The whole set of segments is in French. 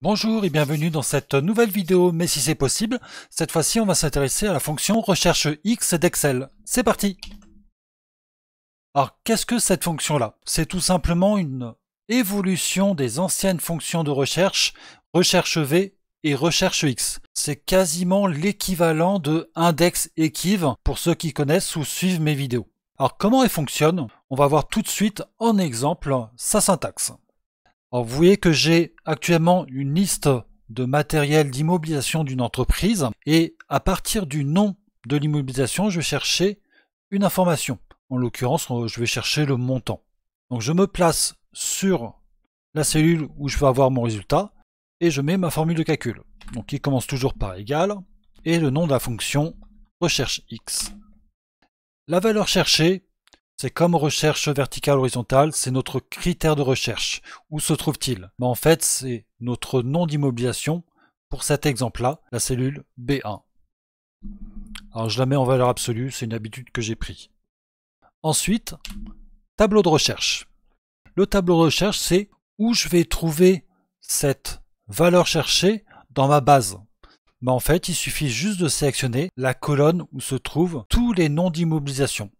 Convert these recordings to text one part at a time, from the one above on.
Bonjour et bienvenue dans cette nouvelle vidéo, mais si c'est possible, cette fois-ci on va s'intéresser à la fonction recherche X d'Excel. C'est parti! Alors qu'est-ce que cette fonction-là? C'est tout simplement une évolution des anciennes fonctions de recherche, recherche V et recherche X. C'est quasiment l'équivalent de index equiv pour ceux qui connaissent ou suivent mes vidéos. Alors comment elle fonctionne? On va voir tout de suite en exemple sa syntaxe. Alors vous voyez que j'ai actuellement une liste de matériel d'immobilisation d'une entreprise et à partir du nom de l'immobilisation, je vais chercher une information. En l'occurrence, je vais chercher le montant. Donc je me place sur la cellule où je vais avoir mon résultat et je mets ma formule de calcul. Donc il commence toujours par égal et le nom de la fonction recherche X. La valeur cherchée, c'est comme recherche verticale horizontale, c'est notre critère de recherche. Où se trouve-t-il? En fait, c'est notre nom d'immobilisation pour cet exemple-là, la cellule B1. Alors je la mets en valeur absolue, c'est une habitude que j'ai prise. Ensuite, tableau de recherche. Le tableau de recherche, c'est où je vais trouver cette valeur cherchée dans ma base. En fait, il suffit juste de sélectionner la colonne où se trouvent tous les noms d'immobilisation.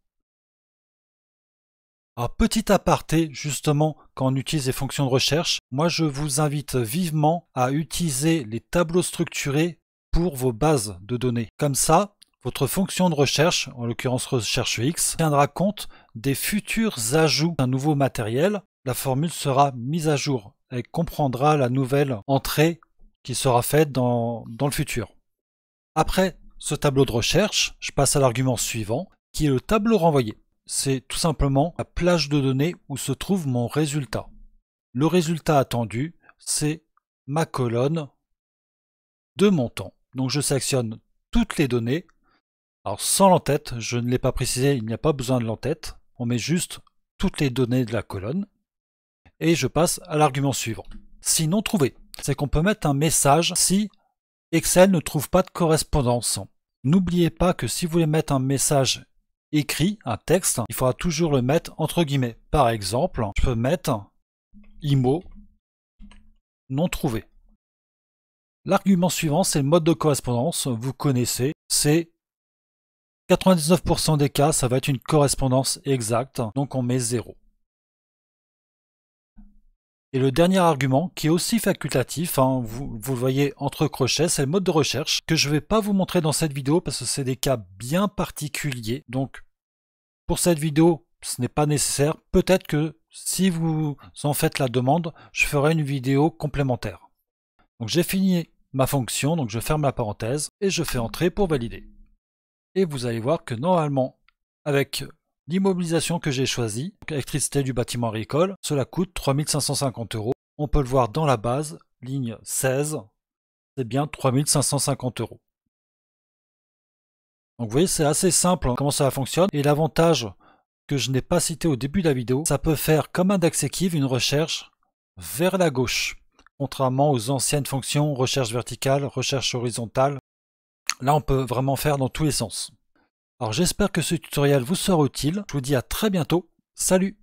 Alors petit aparté, justement, quand on utilise les fonctions de recherche, moi je vous invite vivement à utiliser les tableaux structurés pour vos bases de données. Comme ça, votre fonction de recherche, en l'occurrence recherche X, tiendra compte des futurs ajouts d'un nouveau matériel. La formule sera mise à jour. Elle comprendra la nouvelle entrée qui sera faite dans le futur. Après ce tableau de recherche, je passe à l'argument suivant, qui est le tableau renvoyé. C'est tout simplement la plage de données où se trouve mon résultat. Le résultat attendu, c'est ma colonne de montant. Donc je sélectionne toutes les données. Alors sans l'entête, je ne l'ai pas précisé, il n'y a pas besoin de l'entête. On met juste toutes les données de la colonne. Et je passe à l'argument suivant. Si non trouvé, c'est qu'on peut mettre un message si Excel ne trouve pas de correspondance. N'oubliez pas que si vous voulez mettre un message écrit, un texte, il faudra toujours le mettre entre guillemets. Par exemple, je peux mettre IMO non trouvé. L'argument suivant, c'est le mode de correspondance. Vous connaissez, c'est 99% des cas, ça va être une correspondance exacte, donc on met 0. Et le dernier argument, qui est aussi facultatif, vous le voyez entre crochets, c'est le mode de recherche, que je ne vais pas vous montrer dans cette vidéo parce que c'est des cas bien particuliers. Donc, pour cette vidéo, ce n'est pas nécessaire. Peut-être que si vous en faites la demande, je ferai une vidéo complémentaire. Donc, j'ai fini ma fonction, donc je ferme la parenthèse et je fais entrer pour valider. Et vous allez voir que normalement, avec l'immobilisation que j'ai choisie, électricité du bâtiment agricole, cela coûte 3550 €. On peut le voir dans la base, ligne 16, c'est bien 3550 €. Donc vous voyez, c'est assez simple comment ça fonctionne. Et l'avantage que je n'ai pas cité au début de la vidéo, ça peut faire comme index equiv une recherche vers la gauche. Contrairement aux anciennes fonctions recherche verticale, recherche horizontale. Là, on peut vraiment faire dans tous les sens. Alors j'espère que ce tutoriel vous sera utile. Je vous dis à très bientôt. Salut!